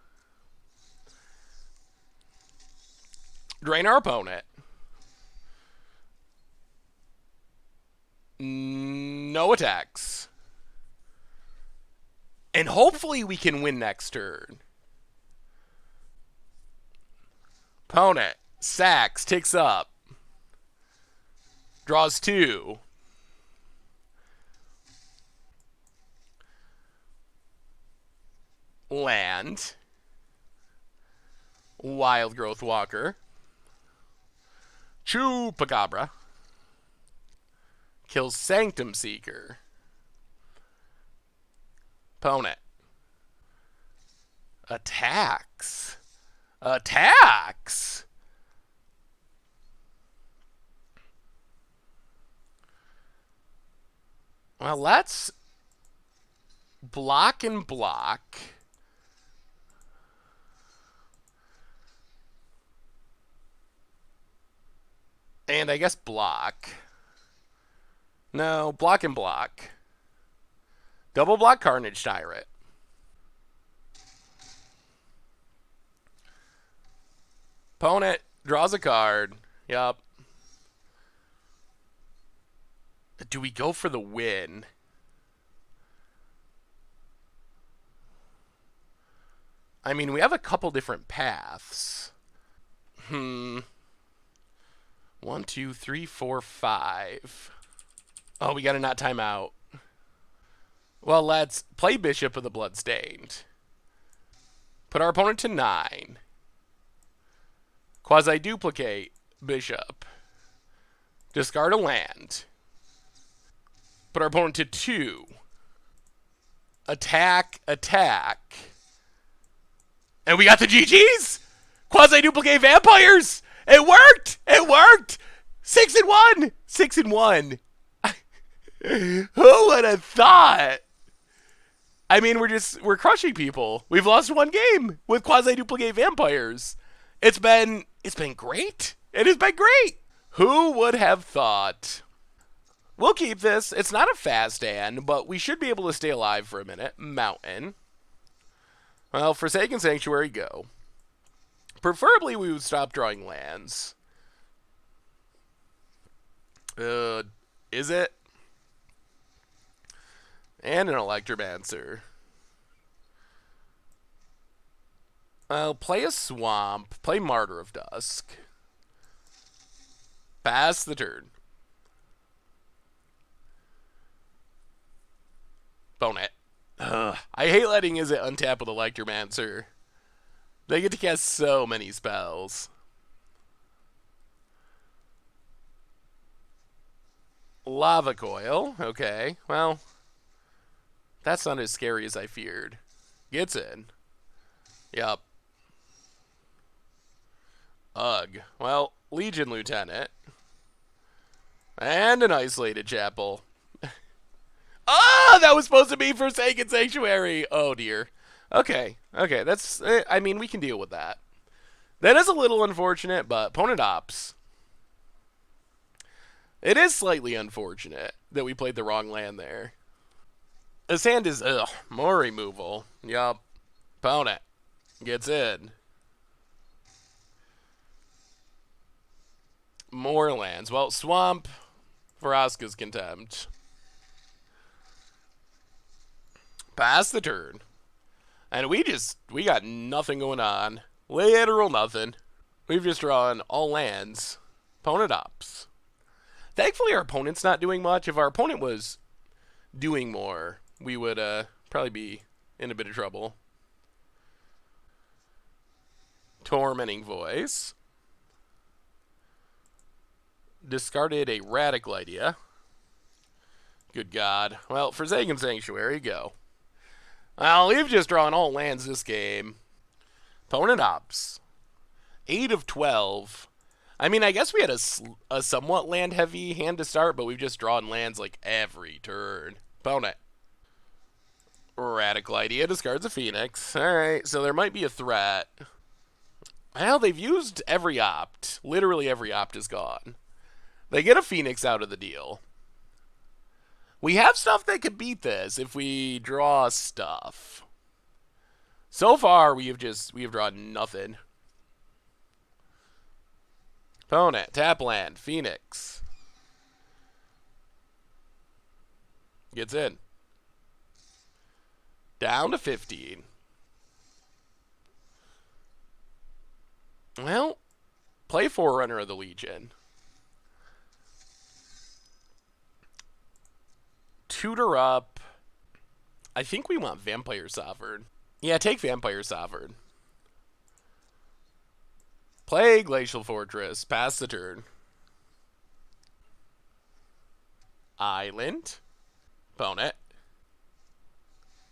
Drain our opponent. No attacks. And hopefully we can win next turn. Opponent. Sacks. Ticks up. Draws 2. Land. Wild Growth Walker. Chupacabra. Kills Sanctum Seeker. Opponent. Attacks. Attacks! Well, let's block and block. And I guess block. No, block and block. Double block Carnage Tyrant. Opponent draws a card. Yup. Do we go for the win? I mean, we have a couple different paths. 1, 2, 3, 4, 5. Oh, we got to not time out. Well, let's play Bishop of the Bloodstained. Put our opponent to 9. Quasi-Duplicate Bishop. Discard a land. Put our opponent to 2. Attack. And we got the GGs! Quasi-Duplicate Vampires! It worked! 6-1! 6-1. Who would have thought? I mean, we're crushing people. We've lost one game with Quasi-Duplicate Vampires. It's been great. It has been great. Who would have thought? We'll keep this. It's not a fast hand, but we should be able to stay alive for a minute. Mountain. Well, Forsaken Sanctuary, go. Preferably, we would stop drawing lands. Izzet? And an Electromancer. Well, play a Swamp. Play Martyr of Dusk. Pass the turn. Bone it. Ugh. I hate letting Izzet untap with Electromancer. They get to cast so many spells. Lava Coil. Okay, well, that's not as scary as I feared. Gets in. Yup. Ugh. Well, Legion Lieutenant. And an Isolated Chapel. Ah, that was supposed to be Forsaken Sanctuary. Oh, dear. Okay, that's... I mean, we can deal with that. That is a little unfortunate, but opponent opts. It is slightly unfortunate that we played the wrong land there. This hand is, more removal. Yup. Opponent gets in. More lands. Well, Swamp for Asuka's Contempt. Pass the turn. And we got nothing going on. Literal nothing. We've just drawn all lands. Opponent opts. Thankfully, our opponent's not doing much. If our opponent was doing more, we would probably be in a bit of trouble. Tormenting Voice. Discarded a Radical Idea. Good God. Well, Forsaken Sanctuary, go. Well, we've just drawn all lands this game. Opponent opts. 8 of 12. I mean, I guess we had a somewhat land-heavy hand to start, but we've just drawn lands like every turn. Opponent. Radical Idea discards a Phoenix. Alright, so there might be a threat. Well, they've used every opt. Literally every opt is gone. They get a Phoenix out of the deal. We have stuff that could beat this if we draw stuff. So far, we have drawn nothing. Opponent, tap land, Phoenix. Gets in. Down to 15. Well, play Forerunner of the Legion. Tutor up. I think we want Vampire Sovereign. Yeah, take Vampire Sovereign. Play Glacial Fortress. Pass the turn. Island. Opponent.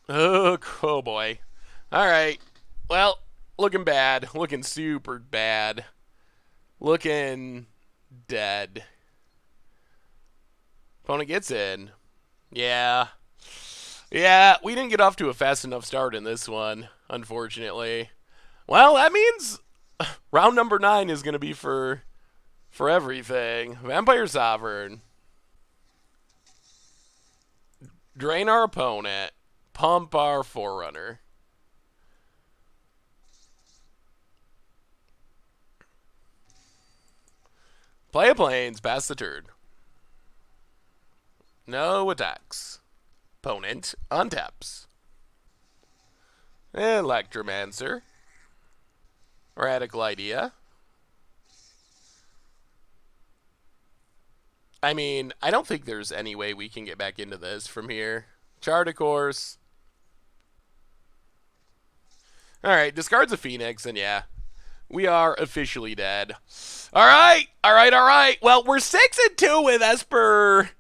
Oh boy. Alright. Well, looking bad. Looking super bad. Looking dead. Opponent gets in. Yeah. Yeah, we didn't get off to a fast enough start in this one, unfortunately. Well, that means round number 9 is going to be for everything. Vampire Sovereign. Drain our opponent. Pump our Forerunner. Play a Plains. Pass the turn. No attacks. Opponent untaps. Electromancer. Radical Idea. I mean, I don't think there's any way we can get back into this from here. Chart a course. Alright, discards a Phoenix, and yeah, we are officially dead. Alright. Well, we're 6-2 with Esper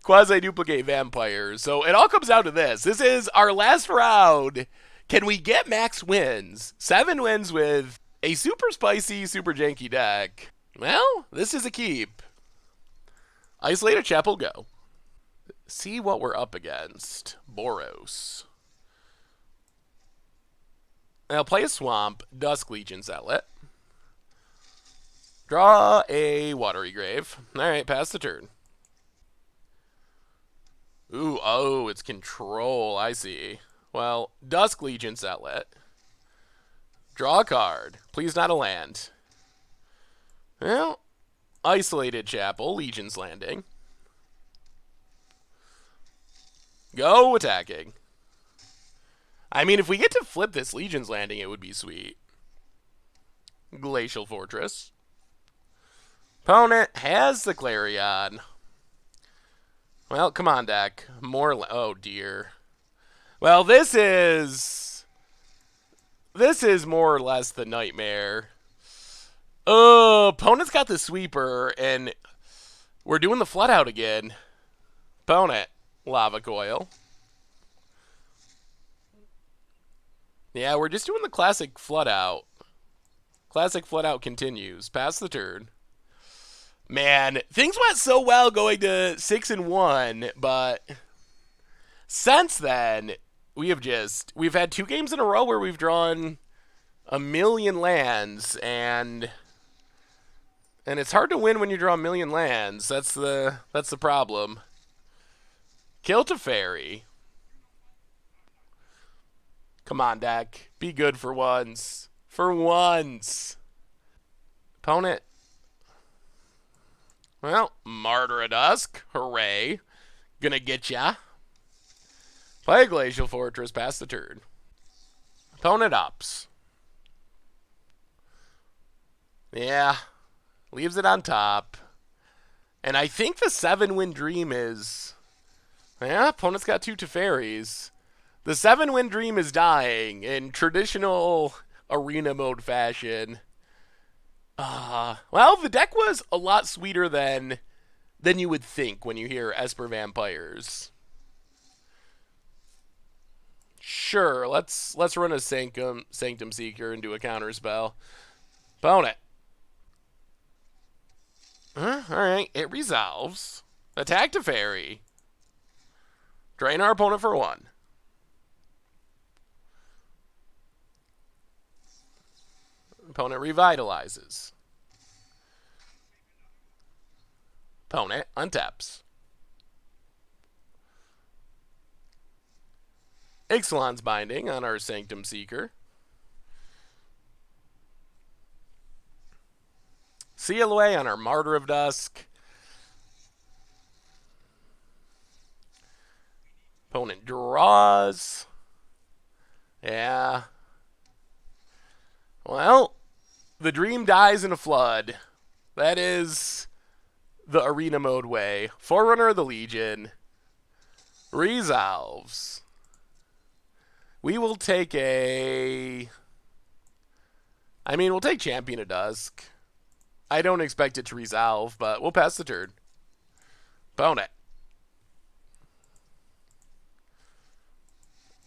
Quasi-Duplicate Vampires. So it all comes down to this. This is our last round. Can we get max wins? 7 wins with a super spicy, super janky deck. Well, this is a keep. Isolated Chapel, go. See what we're up against. Boros. Now play a Swamp. Dusk Legion Zealot. Draw a Watery Grave. Alright, pass the turn. Oh, it's control. I see. Well, Dusk Legion's outlet. Draw a card. Please not a land. Well, Isolated Chapel, Legion's Landing. Go attacking. I mean, if we get to flip this Legion's Landing, it would be sweet. Glacial Fortress. Opponent has the Clarion. Well, come on, deck. More. Oh, dear. Well, this is more or less the nightmare. Oh, opponent's got the sweeper, and we're doing the flood out again. Opponent, Lava Coil. Yeah, we're just doing the classic flood out. Classic flood out continues. Pass the turn. Man, things went so well going to 6-1, but since then, we've had 2 games in a row where we've drawn 1,000,000 lands, and it's hard to win when you draw 1,000,000 lands. That's the problem. Kill Teferi. Come on, deck. Be good for once. For once. Opponent. Well, Martyr of Dusk. Hooray. Gonna get ya. Play Glacial Fortress. Pass the turn. Opponent ups. Yeah. Leaves it on top. And I think the 7-win dream is... Yeah, opponent's got 2 Teferis. The 7-win dream is dying in traditional arena mode fashion. Well, the deck was a lot sweeter than you would think when you hear Esper Vampires. Sure, let's run a Sanctum Seeker and do a counter spell. Opponent. Alright, it resolves. Attack Teferi. Drain our opponent for 1. Opponent revitalizes. Opponent untaps. Ixalan's Binding on our Sanctum Seeker. Seal Away on our Martyr of Dusk. Opponent draws. Yeah. Well, the dream dies in a flood. That is the arena mode way. Forerunner of the Legion. Resolves. We will take we'll take Champion of Dusk. I don't expect it to resolve, but we'll pass the turn. Opponent.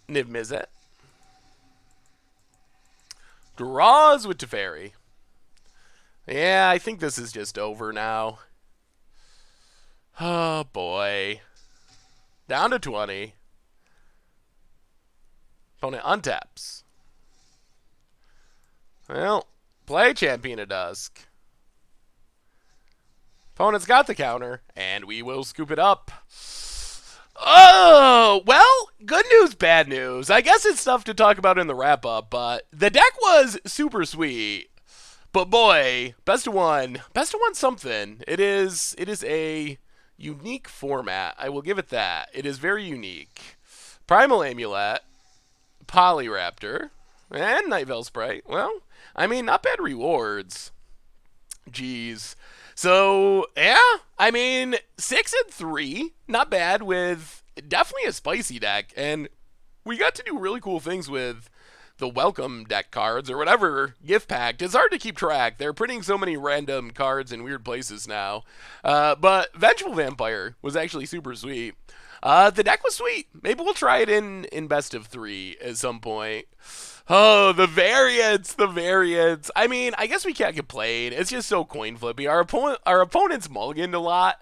Niv Mizzet. Draws with Teferi. Yeah, I think this is just over now. Oh, boy. Down to 20. Opponent untaps. Well, play Champion of Dusk. Opponent's got the counter, and we will scoop it up. Oh, well, good news, bad news. I guess it's stuff to talk about in the wrap-up, but the deck was super sweet. But boy, best of one something. It is a unique format. I will give it that. It is very unique. Primal Amulet, Polyraptor, and Night Veil Sprite. Well, I mean, not bad rewards. Jeez. So, yeah, I mean, 6-3, not bad, with definitely a spicy deck, and we got to do really cool things with the welcome deck cards, or whatever, gift packed. It's hard to keep track. They're printing so many random cards in weird places now. But Vengeful Vampire was actually super sweet. The deck was sweet. Maybe we'll try it in best of 3 at some point. Oh, the variants. I mean, I guess we can't complain. It's just so coin flippy. Our opponents mulliganed a lot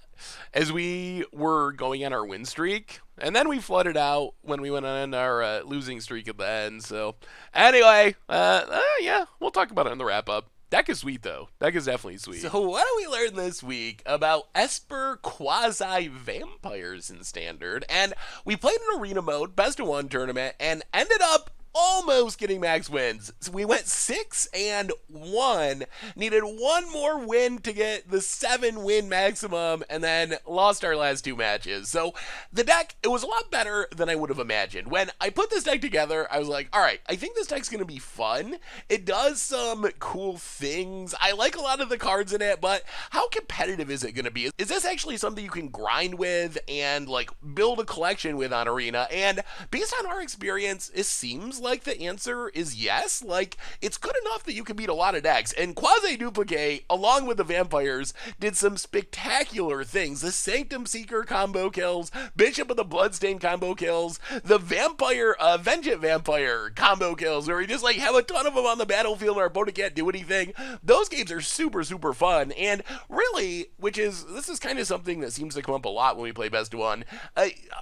as we were going on our win streak, and then we flooded out when we went on our losing streak at the end. So, anyway, yeah, we'll talk about it in the wrap up. Deck is sweet, though. Deck is definitely sweet. So what do we learn this week about Esper Quasi-Vampires in Standard? And we played an arena mode, best of 1 tournament, and ended up almost getting max wins. So we went 6-1, needed one more win to get the 7-win maximum, and then lost our last 2 matches. So the deck, it was a lot better than I would have imagined. When I put this deck together, I was like, all right, I think this deck's going to be fun. It does some cool things. I like a lot of the cards in it, but how competitive is it going to be? Is this actually something you can grind with and like build a collection with on Arena? And based on our experience, it seems like the answer is yes. Like, it's good enough that you can beat a lot of decks. And Quasi-Duplicate, along with the Vampires, did some spectacular things. The Sanctum Seeker combo kills, Bishop of the Bloodstained combo kills, the Vampire, Vengeant Vampire combo kills, where we just like have a ton of them on the battlefield and our opponent can't do anything. Those games are super, super fun. And really, this is kind of something that seems to come up a lot when we play best of 1.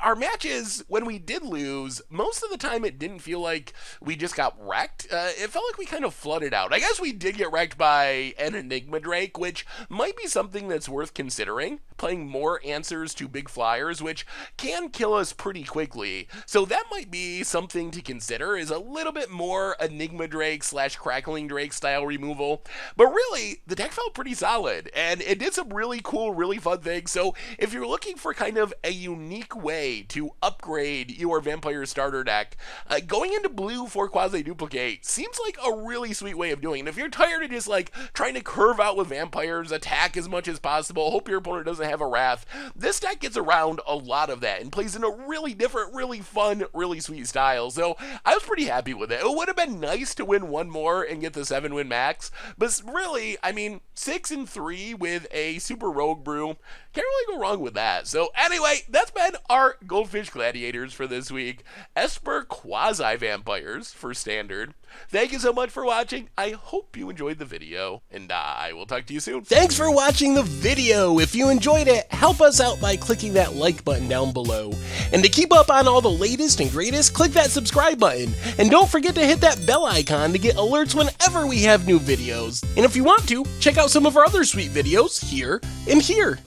Our matches, when we did lose, most of the time it didn't feel like we just got wrecked. It felt like we kind of flooded out. I guess we did get wrecked by an Enigma Drake, which might be something that's worth considering. Playing more answers to big flyers, which can kill us pretty quickly. So that might be something to consider, is a little bit more Enigma Drake / Crackling Drake style removal. But really, the deck felt pretty solid, and it did some really cool, really fun things. So if you're looking for kind of a unique way to upgrade your Vampire starter deck, going into blue for Quasi-Duplicate seems like a really sweet way of doing it. And if you're tired of just like trying to curve out with Vampires, attack as much as possible, hope your opponent doesn't have a Wrath, this deck gets around a lot of that and plays in a really different, really fun, really sweet style. So I was pretty happy with it. It would have been nice to win one more and get the 7-win max, but really, I mean, 6-3 with a Super Rogue Brew, can't really go wrong with that. So anyway, that's been our Goldfish Gladiators for this week. Esper Quasi-Vampires for Standard. Thank you so much for watching. I hope you enjoyed the video, and I will talk to you soon. Thanks for watching the video. If you enjoyed it, help us out by clicking that like button down below. And to keep up on all the latest and greatest, click that subscribe button. And don't forget to hit that bell icon to get alerts whenever we have new videos. And if you want to, check out some of our other sweet videos here and here.